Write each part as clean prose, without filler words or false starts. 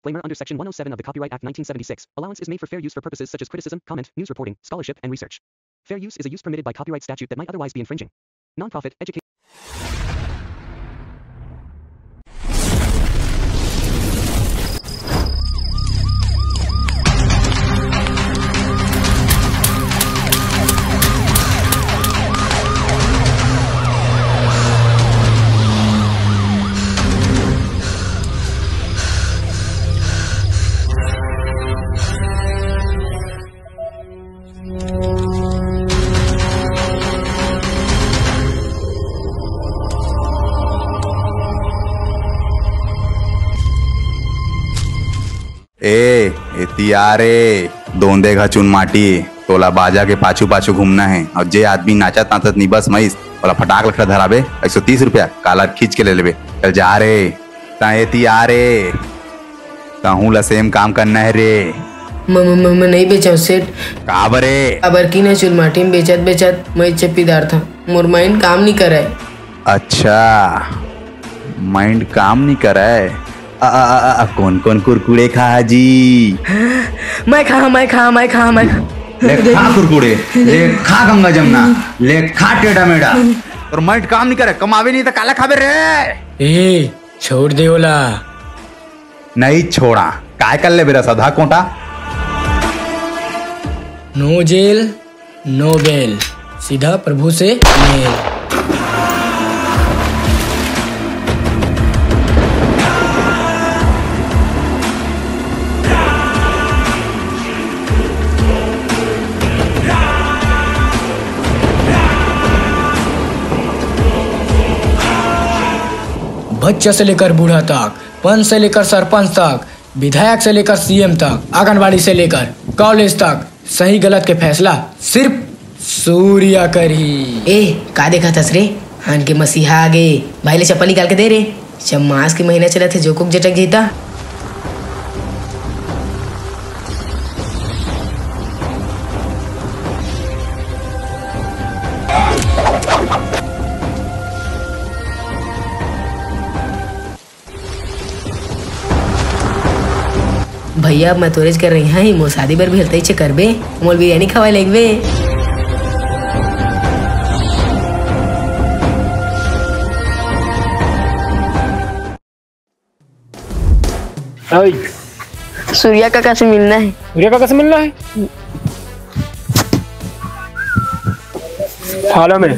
Disclaimer under Section 107 of the Copyright Act 1976. Allowance is made for fair use for purposes such as criticism, comment, news reporting, scholarship, and research. Fair use is a use permitted by copyright statute that might otherwise be infringing. Non-profit, education. तियारे दोंदे घचून माटी तोला बाजा के पाछू पाछू घूमना है और जे आदमी नाचत नाचत निबस मईस तोला फटाक लखड़ा धराबे 130 रुपया काला खींच के ले लेबे। चल जा रे ताए तियारे कहूँ ला सेम काम करना है रे। मैं नहीं बेचा सेठ काबरे अबर की ना चुल माटी में बेचत मैं चप्पीदार था मोर माइंड काम नहीं कर रहा है। अच्छा माइंड काम नहीं कर रहा है। कौन कौन कुरकुरे खा जी? मैं खा ले खा कुरकुरे, ले खा गंगा जमुना, ले खा टेढ़ा मेढ़ा। और माइंड काम नहीं करे कमावे नहीं तो काला खाबे रे। ए छोड़ दे ओला। नहीं छोड़ा काय कर ले बेरा सधा कोटा। नो जेल नो बेल सीधा प्रभु से मेल। बच्चा से लेकर बूढ़ा तक, पंच से लेकर सरपंच तक, विधायक से लेकर सीएम तक, आंगनबाड़ी से लेकर कॉलेज तक, सही गलत के फैसला सिर्फ सूर्या करी। ए का देखा थस रे हान के मसीहा आगे भाई ले चप्पल निकाल के दे रे। जब मास के महीना चला थे जो कुक जटक जीता। भैया मैं तोरेज कर रही हाँ मोर शादी बर भी हलते ही करबे मोर बिरयानी खवाए लगबे। सूर्या काका से मिलना है। सूर्या काका से मिलना है? फॉलो में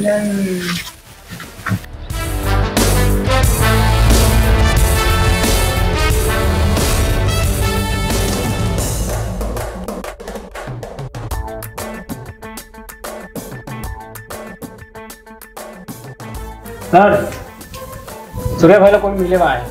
सर सूर्या भाई कौन मिले हुआ है?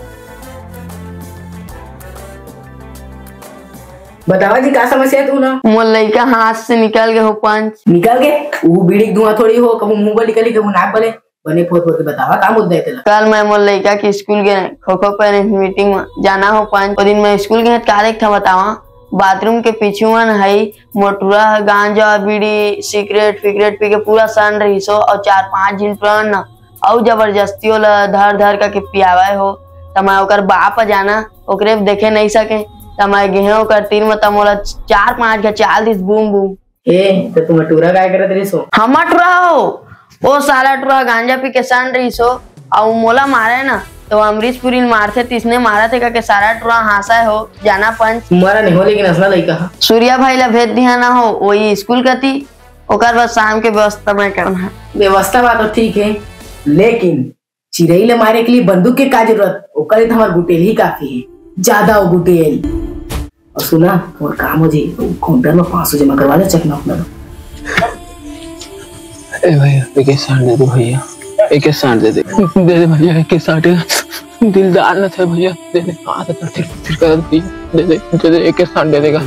बतावा जी का समस्या है तू ना? मोर लड़का हाथ से निकल गए हो पंच। निकल के वो बीड़ी धुआं थोड़ी हो कबू मुंह पर निकली कबू नाक बले बने फोट फोट के बतावा का मुद्दा है तेरा? कल मैं मोर लड़का की स्कूल गए खो खो पेरेंट्स मीटिंग में जाना हो पंच। दिन मैं स्कूल गए कार्य था बतावा बाथरूम के पीछू है मोटुरा गांजा बीड़ी सिगरेट फिगरेट पी के पूरा सन रही सो और 4-5 दिन पुराना और जबरदस्ती धर धर करके पियावे हो तो मैं ओकर बाप जाना ओकरे देखे नहीं सके तो मैं गेहे ओकर तीर में मोला 4-5 के 4 दिन बूम बूम। ए तो तुम टूरा काय करत रही सो? हम टूरा हो वो साला टूरा गांजा पी के सन रही सो और मोला मारे ना तो अमरीशपुरी मारते तिसने मारा थे के सारा टूरा हासा हो जाना पंच। तुम्हारा नहीं हो लेकिन असला लड़का सूर्या भाई ला भेज दिया ना हो वही स्कूल कती ओकर बाद शाम के व्यवस्था मैं करना। व्यवस्था बात तो ठीक है लेकिन चिड़ई ले मारे के लिए बंदूक के का जरूरत? ओकर हमार गुटेल ही काफी है ज्यादा वो गुटेल। और सुना और काम हो जी काउंटर में 500 जमा करवा दे चेक ना अपना। ए भैया एक साठ दे दो भैया एक साठ दे भैया एक साठ दिलदार न थे भैया दे दे हाथ फिर कर दे एक साठ दे देगा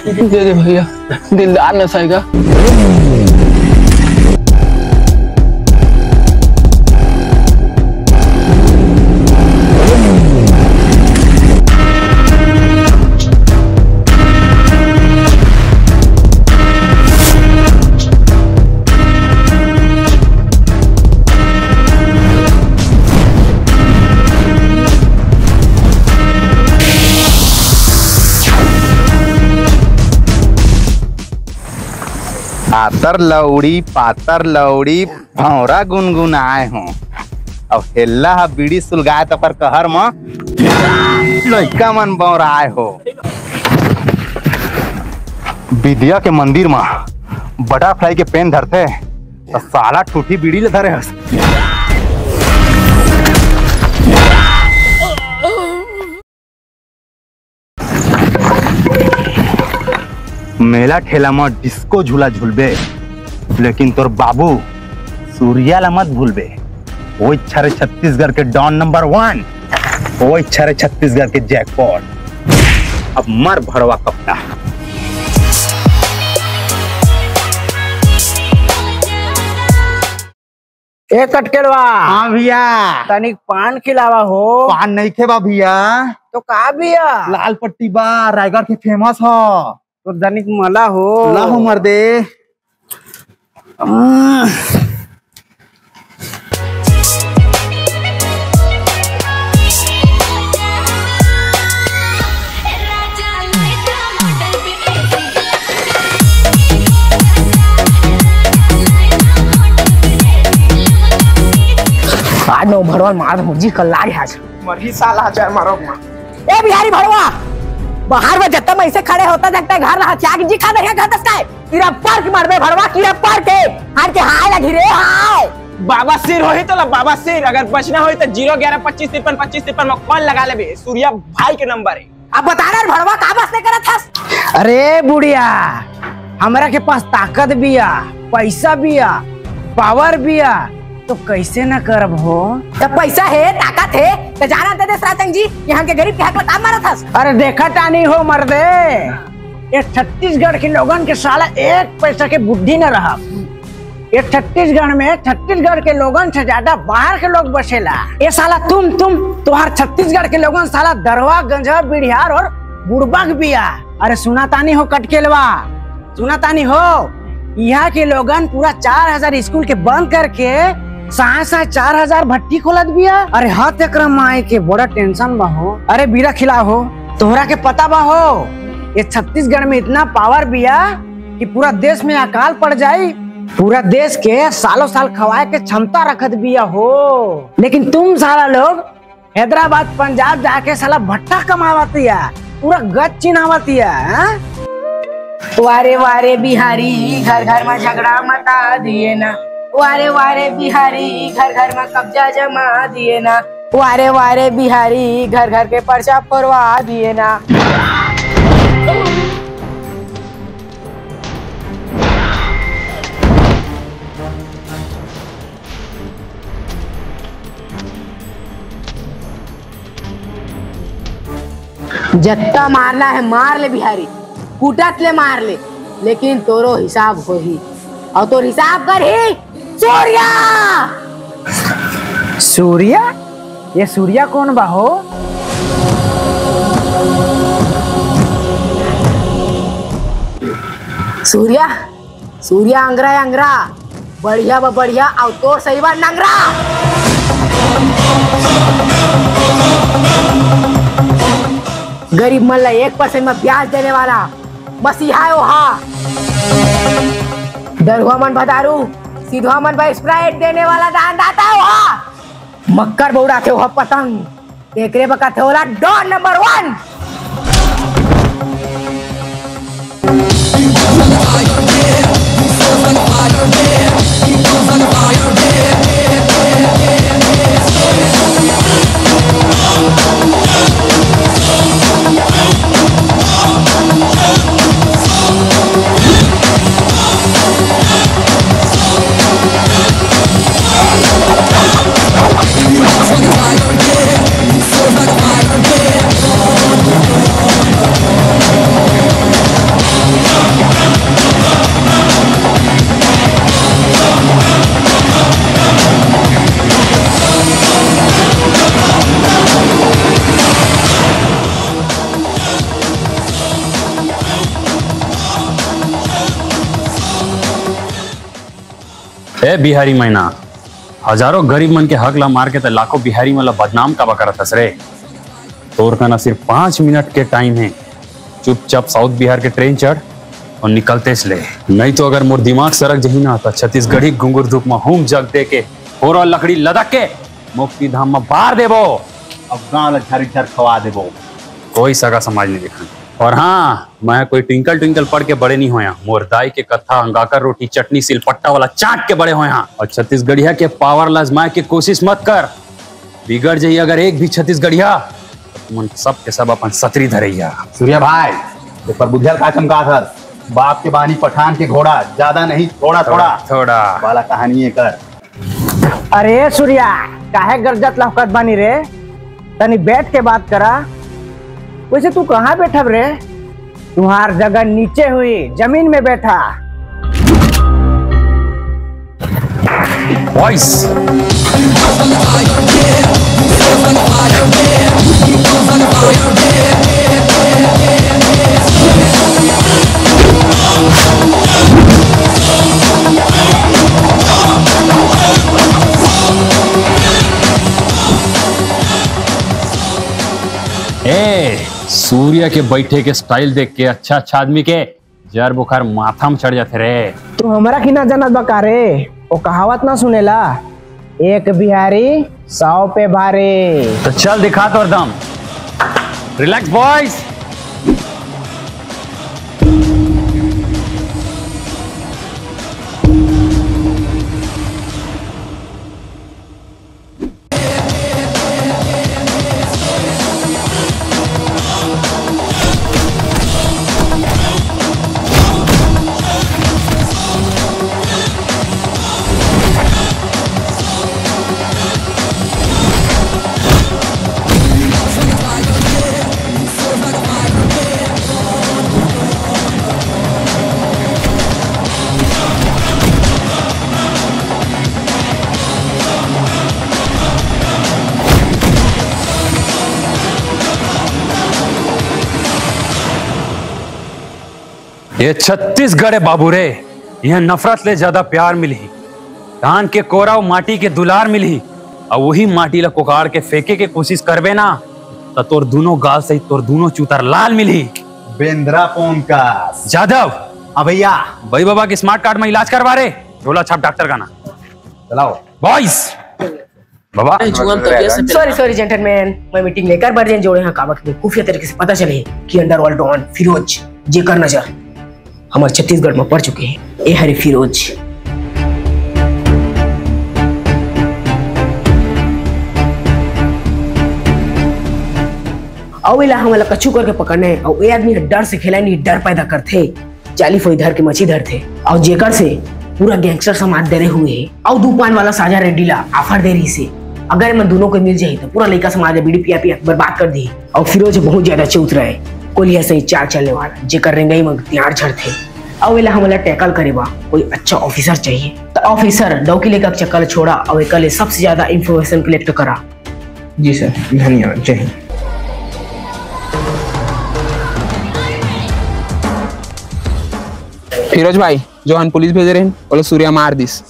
दे भैया दिलदार न सहेगा। पातर लौड़ी भौरा गुनगुनाए हूँ। अब हेल्ला हा बीड़ी सुलगाए तो पर कहर में लड़का मन बौराए हो। विद्या के मंदिर में बटरफ्लाई के पेन धरते तो साला ठूठी बीड़ी ले धरे हस। मेला ठेला में डिस्को झूला झूलबे, लेकिन तोर बाबू सूर्या ला मत भूलबे। वो इच्छा रे छत्तीसगढ़ के डॉन नंबर 1, वो इच्छा रे छत्तीसगढ़ के जैकपॉट। अब मर भड़वा कपड़ा। ए कटकेलवा। हाँ भैया। तनिक पान खिलावा हो। पान नहीं खेबा भैया। तो का भैया? लाल पट्टी बा रायगढ़ के फेमस हो। तो तनिक मला हो। लाहो मर्दे। आज नो भड़वा मार मुर्जी कल्लाड़ी हाज मरही साल हजार मारो मा। ए बिहारी भड़वा, बाहर में जत्ता में ऐसे खड़े होता देखता घर रहा चाक जी खा नहीं घर दसता है। कीड़ा पार्क मारबे भड़वा, कीड़ा पार्क हार के हाय लगी रे हाय। बाबा सिर होई तो ला बाबा सिर, अगर बचना होई तो 01125532553 में कॉल लगा लेबे। सूर्या भाई के नंबर है। अब बता रहे भड़वा का बस नहीं करत हस? अरे बुढ़िया, हमरा के पास ताकत बिया, पैसा बिया, पावर बिया, तो कैसे न करब हो? जब पैसा है, ताकत है, तो जाना दे दे सरातंग जी, यहाँ के गरीब के हक में काम मारत हस। अरे देखा टानी हो मर्दे, ये छत्तीसगढ़ के लोगन के साला एक पैसा के बुद्धि न रहा। ये छत्तीसगढ़ में छत्तीसगढ़ के लोगन से ज्यादा बाहर के लोग बसेला। ये साला तुम्हार छत्तीसगढ़ के लोगन साला दरवा गंजा बिहार और बुड़बक बिया। अरे सुना तानी हो कटकेलवा, सुना तानी हो, यहाँ के लोगन पूरा 4000 स्कूल के बंद करके 4000 भट्टी खोलत बिया। अरे हाथ एकरा माए के बड़ा टेंशन बा हो। अरे बीरा खिला हो, तोहरा के पता बा हो, ये छत्तीसगढ़ में इतना पावर बिया कि पूरा देश में अकाल पड़ जाये। पूरा देश के सालों साल खवाए के क्षमता रखत बिया हो। लेकिन तुम सारा लोग हैदराबाद पंजाब जाके साला भट्टा कमावतिया, पूरा गच चिन्हावतिया। वारे वारे बिहारी घर घर में झगड़ा मता दिए ना। वारे वारे बिहारी घर घर में कब्जा जमा दिए ना। वारे वारे बिहारी घर घर के पर्चा फोड़वा दिए ना। जत्ता मारना है मार ले बिहारी, कूटत ले मार ले, लेकिन तोरो हिसाब हो ही, और तो हिसाब कर ही। सूर्या! सूर्या? ये सूर्या कौन बा हो? सूर्या? सूर्या अंगरा अंगरा, बढ़िया बा बढ़िया, और तोर सही बा नंगरा। गरीब मन ला 1% में ब्याज देने वाला मसीहा ओहा। दरुआ मन भदारू, सीधुआ मन भाई स्प्राइट देने वाला दानदाता ओहा। मक्कर बौड़ा थे ओहा पतंग, एकरे बका थे वाला डॉन नंबर 1। ए बिहारी मैना, हजारों गरीब मन के हक ला मार के तो लाखों बिहारी मन ला बदनाम का करत हस रे। तोर का ना सिर्फ 5 मिनट के टाइम है, चुपचाप साउथ बिहार के ट्रेन चढ़ और निकलते ले। नहीं तो अगर मोर दिमाग सरक जही ना तो छत्तीसगढ़ी घुंगुर धूप में हुम जग दे के और लकड़ी लदक के मुक्ति धाम में बार देबो। अब गाँव झर झर खवा देबो। कोई सगा समाज नहीं देखा। और हाँ, मैं कोई ट्विंकल ट्विंकल पढ़ के बड़े नहीं होया। मोर दाई के कथा अंगाकर रोटी चटनी सिलपट्टा वाला चाट के बड़े होया। और छत्तीसगढ़िया के पावर लाजमाए के कोशिश मत कर। बिगड़ जाइए अगर एक भी छत्तीसगढ़िया तो तुम सब के सब अपन सतरी धरैया। सूर्या भाई पर बुझल का चमका थर। बाप के बानी पठान के घोड़ा, ज्यादा नहीं थोड़ा थोड़ा वाला कहानी है कर। अरे सूर्या काहे गरजत लहकत बानी रे, तनी बैठ के बात करा। वैसे तू कहाँ बैठा रे? तुम्हार जगह नीचे हुई, जमीन में बैठा। वॉइस सूर्य के बैठे के स्टाइल देख के अच्छा आदमी के जर बुखार माथा में चढ़ जाते रे। तू हमारा की ना जानत बका रे, वो कहावत ना सुनेला, एक बिहारी 100 पे भारी। तो चल दिखा तो दम। Relax boys. ये छत्तीसगढ़ है बाबू रे। यह नफरत ले ज्यादा प्यार मिली, धान के कोरा और माटी के दुलार मिली। और वही माटी ला कोकाड़ के फेंके के कोशिश करबे ना तो तोर दोनों गाल सहित तोर दोनों चूतर लाल मिली। बेंद्रा पोन का जादव। हाँ भैया, भाई बाबा के स्मार्ट कार्ड में इलाज करवा रहे। झोला छाप डॉक्टर का ना चलाओ बॉयस। बाबा सॉरी जेंटलमैन, मैं मीटिंग लेकर बर्जन जोड़े हैं काबक में खुफिया तरीके से पता चले कि अंडरवर्ल्ड डॉन फिरोज जेकर नजर हमारे छत्तीसगढ़ में पड़ चुके हैं। ए हरी फिरोज। अवेला हमला कच्चू करके पकड़ने और ये आदमी डर से खेला नहीं, डर पैदा करते। चाली फो इधर के मछी धर थे और जेकर से पूरा गैंगस्टर समाज डरे हुए है। और दूपान वाला साजा रेड्डीला ऑफर दे रही से अगर मैं दोनों को मिल जाए तो पूरा लड़का समाज बीड़ी पिया पिया बर्बाद कर दी। और फिरोज बहुत ज्यादा चौतरा है, कोई ऐसे ही चार चलने वाला जेकर रेंगई में त्यार चढ़ थे। अवेला हमला टैकल करेबा कोई अच्छा ऑफिसर चाहिए तो ऑफिसर डौकी लेकर चक्कर छोड़ा और कल सबसे ज्यादा इंफॉर्मेशन कलेक्ट करा। जी सर, धन्यवाद। जय हिंद। फिरोज भाई जो हम पुलिस भेज रहे हैं बोले सूर्या मार दिस।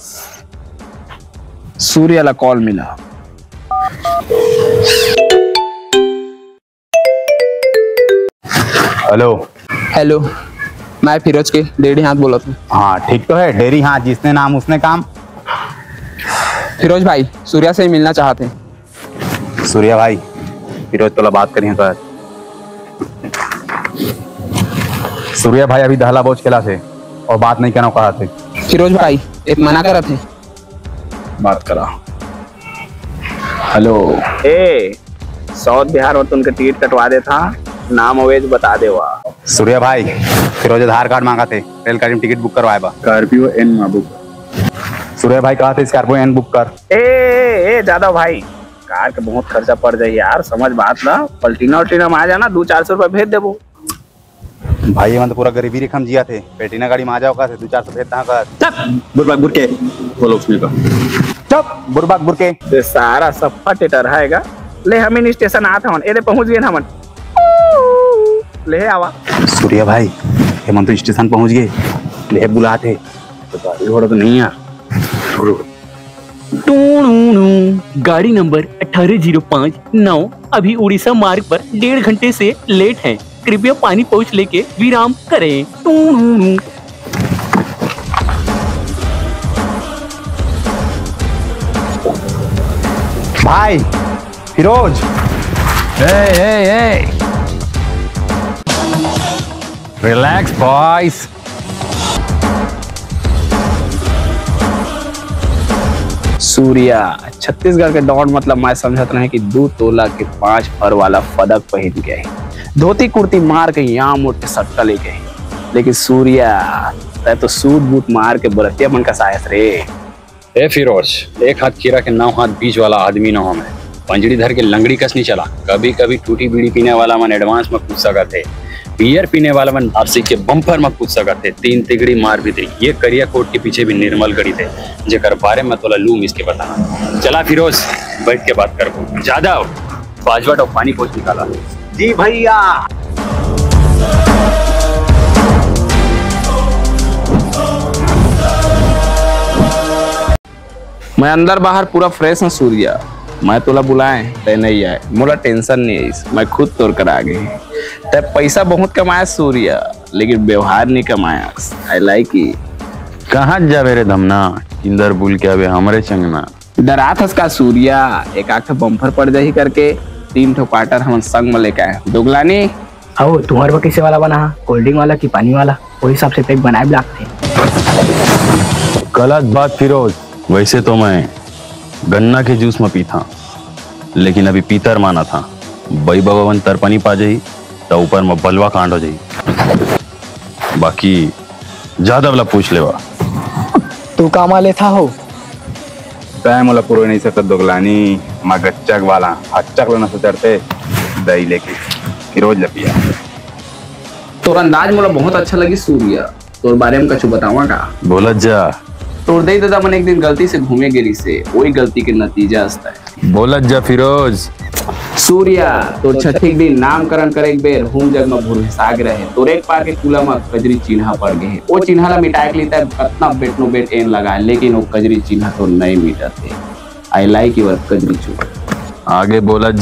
सूर्या ला कॉल मिला। हेलो हेलो, मैं फिरोज के डेढ़ी हाथ बोला था। हाँ ठीक तो है, डेरी हाथ जिसने नाम उसने काम। फिरोज भाई सूर्या से ही मिलना चाहते हैं। सूर्या भाई फिरोज तो बात करी है। सूर्या भाई अभी दहला बोझ खेला थे और बात नहीं करना कहा थे। फिरोज भाई एक मना करा थे। बात करा। हेलो ए साउथ बिहार में तुमके टिकट कटवा दे था, नाम अवेज बता दे। वाह सूर्या भाई फिरोज आधार कार्ड मांगा थे, रेलगाड़ी में टिकट बुक करवाए बा। स्कॉर्पियो एन में बुक। सूर्या भाई कहा थे स्कॉर्पियो एन बुक कर। ए जादव भाई कार के बहुत खर्चा पड़ जाए यार, समझ बात ना। पलटीना उल्टीना में आ जाना, 200-400 रुपए भेज देबो। भाई ये पूरा गरीबी रेखा में जिया थे, पेटीना गाड़ी में आ जाओ का 200-400 भेज का। चुप बुरबाक बुरके बोलो उसमें का। चुप बुरबाक बुरके। ते सारा सफा टेटर हैगा। ले हम स्टेशन आत हवन, एदे पहुंच गए हमन। ले आवा। सूर्या भाई हेमंत स्टेशन पहुंच गए, ले बुलाते तो गाड़ी घोड़ा तो नहीं यार। गाड़ी नंबर 18059 अभी उड़ीसा मार्ग पर 1.5 घंटे से लेट है। कृपया पानी पहुँच लेके विराम करें। भाई फिरोज, रिलैक्स बॉयज। सूर्या छत्तीसगढ़ के डॉन मतलब मैं समझत रहे कि 2 तोला के 5 फर वाला फदक पहन के धोती कुर्ती मार के यहाँ मोट के सट्टा लेके, लेकिन सूर्या तै तो सूट बूट मार के बरतिया मन का सायस रे। ए फिरोज, एक हाथ खीरा के 9 हाथ बीच वाला आदमी न हो मैं। पंजड़ी धर के लंगड़ी कस नहीं चला। कभी कभी टूटी बीड़ी पीने वाला मन एडवांस में पूछ सका थे, बियर पीने वाला मन आपसी के बम्पर में पूछ सका थे। 3 तिगड़ी मार भी थे। ये करिया कोट के पीछे भी निर्मल गड़ी थे, जेकर बारे में तोला लूम इसके बताना। चला फिरोज, बैठ के बात करबो। ज्यादा बाजवट और पानी पोछ निकाला। जी भैया। मैं अंदर बाहर पूरा फ्रेश हूँ सूर्या। मैं तोला बुलाए ते नहीं आए, मोला टेंशन नहीं है, मैं खुद तोड़ कर आ गई। ते पैसा बहुत कमाया सूर्या, लेकिन व्यवहार नहीं कमाया। आई लाइक इट। कहाँ जावे रे धमना, इंदर बुल के आवे हमरे चंगना। डरात हस का सूर्या, एक आठ बम्पर पड़ जाही करके 3 ठो क्वार्टर हम संग में लेके आए। दोगलानी आओ, तुम्हारे वो किसे वाला बना, कोल्ड ड्रिंक वाला कि पानी वाला? वही हिसाब से पैक बनाए ब्लॉक थे। गलत बात फिरोज। वैसे तो मैं गन्ना के जूस में पीता, लेकिन अभी पीतर माना था। बई बाबा तरपनी पा जाई तो ऊपर में बलवा कांड हो जाई। बाकी ज्यादा वाला पूछ लेवा। तू कामा लेता हो? तय मोला पूरा नहीं सकत दोगलानी। मैं गच्चक वाला हच्चक लेना से चढ़ते दही लेके फिरोज लपिया। तोर अंदाज मोला बहुत अच्छा लगी सूर्या। तोर बारे में कछु बतावा का? बोलत जा। तोर दई दादा मन एक दिन गलती से घूमे गेली से, वही गलती के नतीजा असता है। बोलत जा फिरोज। सूर्या तोर छठी दिन नामकरण करे एक बेर होम जग में भूरसाग रहे। तोर एक पार के कुला में कजरी चिन्हा पड़ गए। वो चिन्हा ला मिटाए के लिए कितना बेटनो बेट एन लगाए, लेकिन वो कजरी चिन्हा तो नहीं मिटते। आई लाइक यूर कजरी चूक। आगे बोलत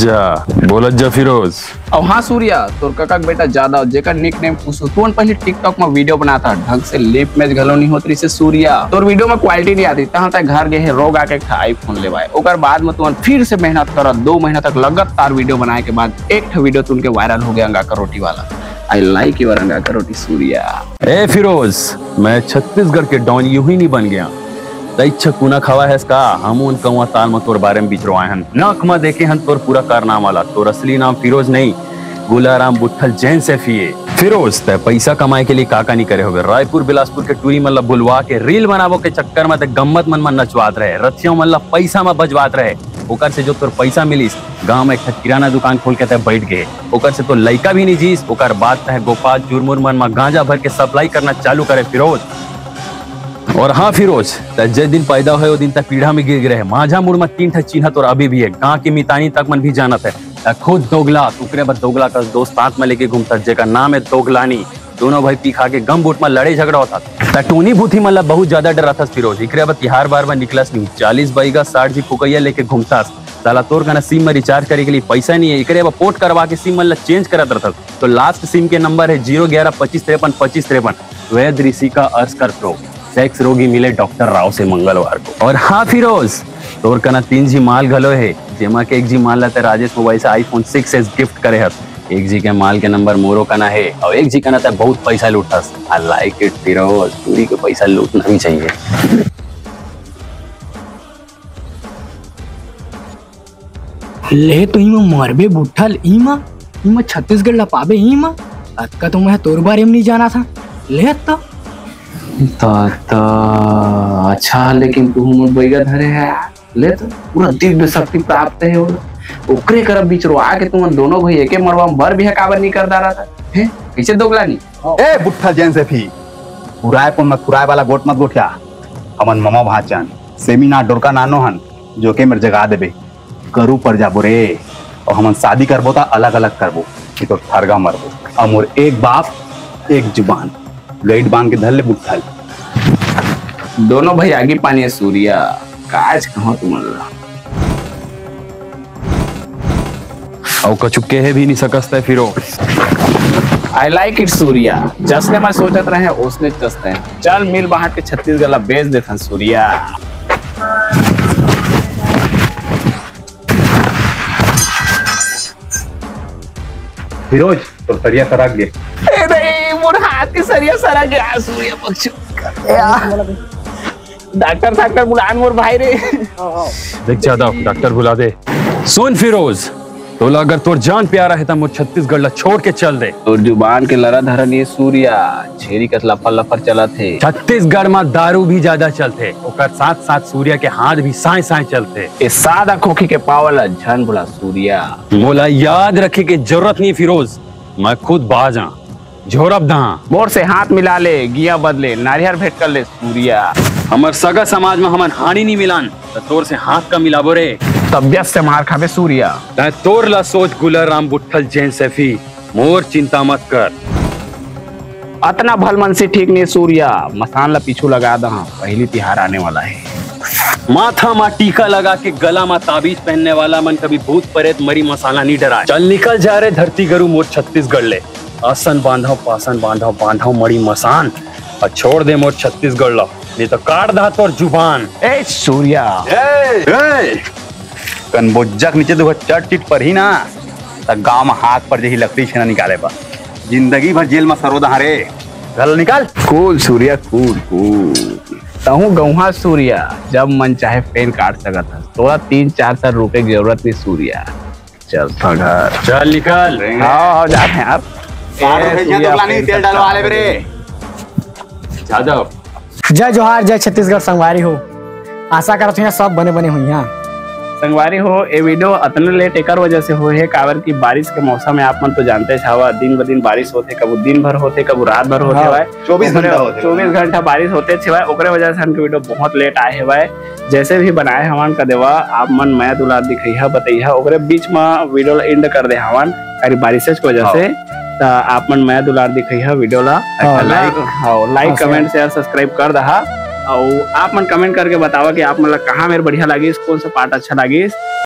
जा फिरोज। और हाँ सूर्या, तोर काका बेटा ज्यादा जेकर निक नेम पूछो। तू पहले टिकटॉक में वीडियो बनाता, ढंग से लिप मैच घलो नहीं होती से सूर्या। तोर वीडियो में क्वालिटी नहीं आती, तहां तक घर गए रोग आके आईफोन लेवाए। ओकर बाद में तू फिर से मेहनत कर 2 महीना तक लगातार वीडियो बनाए के बाद एक वीडियो तुनके वायरल हो गया, अंगाकर रोटी वाला। आई लाइक यूर अंगाकर रोटी सूर्या। ए फिरोज, मैं छत्तीसगढ़ के डॉन यूं ही नहीं बन गया। इच्छा कुना खवा है इसका। हम उन कौवा ताल में तोर बारे में बिचरवाए हन। नख में देखे हन तोर पूरा कारनाम वाला। तोर असली नाम फिरोज नहीं, गुलाराम बुट्ठल जैन सैफी है। फिरोज तय पैसा कमाए के लिए काका नहीं करे होगे। रायपुर बिलासपुर के टूरी मतलब बुलवा के रील बनावो के चक्कर में गम्मत मन नचवात रहे। रथियों मतलब पैसा में बजवात रहे। ओकर से जो तोर पैसा मिलिस, गांव में एक किराना दुकान खोल के तय बैठ गए। ओकर से तो लइका भी नहीं जीस। ओकर बाद तय गोपाल चुरमुर मन में गांजा भर के सप्लाई करना चालू करे फिरोज। और हाँ फिरोज, जे दिन पैदा हुए वो दिन तक पीढ़ा में गिर रहे। माझा मुड़ में 3 ठे चिन्ह तो अभी भी है। गांव की मितानी तक मन भी जानत है। खुद दोगला टुकरे पर दोगला का दोस्त साथ में लेके घूमता, जेका नाम है दोगलानी। दोनों भाई पी खा के गम बूट में लड़े झगड़ा होता। टूनी भूथी मतलब बहुत ज्यादा डरा था फिरोज। इकरे बाद तिहार बार में निकलस नहीं। 40 बाईगा 60 जी फुकैया लेके घूमता। साला तोर का सिम में रिचार्ज करे के लिए पैसा नहीं है। इकरे बाद पोर्ट करवा के सिम मतलब चेंज करत रहता। तो लास्ट सिम के नंबर है 011 25 53 25 53। वैद ऋषि का अर्ज कर प्रो। सेक्स रोगी मिले डॉक्टर राव से मंगलवार को। और हाँ फिरोज, तोर कना 3 जी माल घलो है, जेमा के 1 जी माल लाते राजेश मोबाइल से iPhone 6s गिफ्ट करे हस। 1 जी के माल के नंबर मोरो कना है और 1 जी कना ते बहुत पैसा लूटस। आई लाइक इट फिरोज, पूरी को पैसा लूटना भी चाहिए। ले तो इमा मरबे बुट्ठल। इमा छत्तीसगढ़ ला पाबे। इमा अक्का तो मैं तोर बारे में नहीं जाना था। ले तो अच्छा, लेकिन तू मोर बैगा धरे है। ले तो पूरा दिव्य शक्ति प्राप्त है। ओकरे करब बिचरो आके तुम दोनों भाई एके मरवा में भर भी काबर नहीं कर डाला था। हैं कैसे दोगलानी? ए बुट्ठल जैन से भी पुराए पन मत पुराए वाला गोट मत गोठिया। हमन ममा भाचन सेमिनार डोरका नानो हन जो के मेरे जगा देबे करू पर जाबो रे। और हमन शादी करबो ता अलग अलग करबो, कि तो ठरगा मरबो। और मोर एक बाप एक जुबान, गाइड बांध के धर ले बुट्ठल। दोनों भाई आगे पानी है सूर्या। काज कहाँ तुम और कछु कहे भी नहीं सकता है Firoz. I like it Surya, जसने मैं सोचत रहे उसने जसते हैं। चल मिल बाहर के छत्तीसगढ़ बेच देते सूर्या। फिरोज तो सरिया सराग दे। मोर हाथ के सरिया सरा गया सूर्या पक्ष। डॉक्टर बुलान मोर भाई रे। देख ज्यादा डॉक्टर बुला दे। सुन फिरोज, तोला अगर तोर जान प्यारा है तो मोर छत्तीसगढ़ ला छोड़ के चल दे। तोर जुबान के लड़ा धरन ये सूर्या, छेरी का लफर लफर चला थे। छत्तीसगढ़ में दारू भी ज्यादा चलते, ओकर साथ साथ सूर्या के हाथ भी साए साए चलते। ये सादा खोखी के पावला झन भुला सूर्या। मोला याद रखे के जरूरत नहीं फिरोज, मैं खुद बाजा झोरब दहा। मोर से हाथ मिला ले, गिया बदले, नारियल भेंट कर ले सूर्या। हमर सगा समाज में हमन हानि नहीं मिलान, तो तोर से हाथ का मिलाबो रे। तबियत से मार खावे सूर्या। तोर ला सोच गुलर राम बुट्ठल जैन सैफी, मोर चिंता मत कर। अतना भल मन से ठीक नहीं सूर्या, मसान ला पीछू लगा दहा, पहली तिहार आने वाला है। माथा मा टीका लगा के गला मा ताबीज पहनने वाला मन कभी भूत प्रेत मरी मसाला नहीं डरा। चल निकल जा रे धरती गरु मोर छत्तीसगढ़ ले। आसन बांधो पासन बांधो बांधो मड़ी मसान, और छोड़ दे मोर छत्तीसगढ़ ला, नहीं तो काट दा तोर जुबान। ए सूर्या कनबोजक नीचे दो चट चिट पर ही ना तब गांव में हाथ पर जही लकड़ी छेना निकाले बा, जिंदगी भर जेल में सरो दहा रे। गल निकाल। Cool Surya cool cool. तहु गौहा सूर्या, जब मन चाहे पेन काट सकत है। तोरा 3-4 रुपए की जरूरत नहीं सूर्या। चल घर चल निकल। हाँ जाते हैं यार। तेल डलवा ले रे। जादव जय जोहार, जय छत्तीसगढ़ संगवारी हो। आशा करते हैं सब बने बने हुई हैं। संगवारी हो, ये वीडियो अतने लेट एकर वजह से हो है काबर की बारिश के मौसम में आप मन तो जानते छावा, दिन ब दिन बारिश होते, कबू दिन भर होते, कबू रात भर होते भाई। 24 घंटा बारिश होते छे भाई, ओकरे वजह से हमके वीडियो बहुत लेट आए है भाई। जैसे भी बनाए हवन का देवा आप मन मैं दुलार दिखैया बतैया, ओकरे बीच में वीडियो एंड कर दे हवन अरे बारिश की वजह से। आप मन मैं दुलार दिखैया वीडियो ला लाइक कमेंट शेयर सब्सक्राइब कर दहा। और आप मन कमेंट करके बतावा कि आप मतलब कहाँ मेरे बढ़िया लगी, कौन सा पार्ट अच्छा लगी।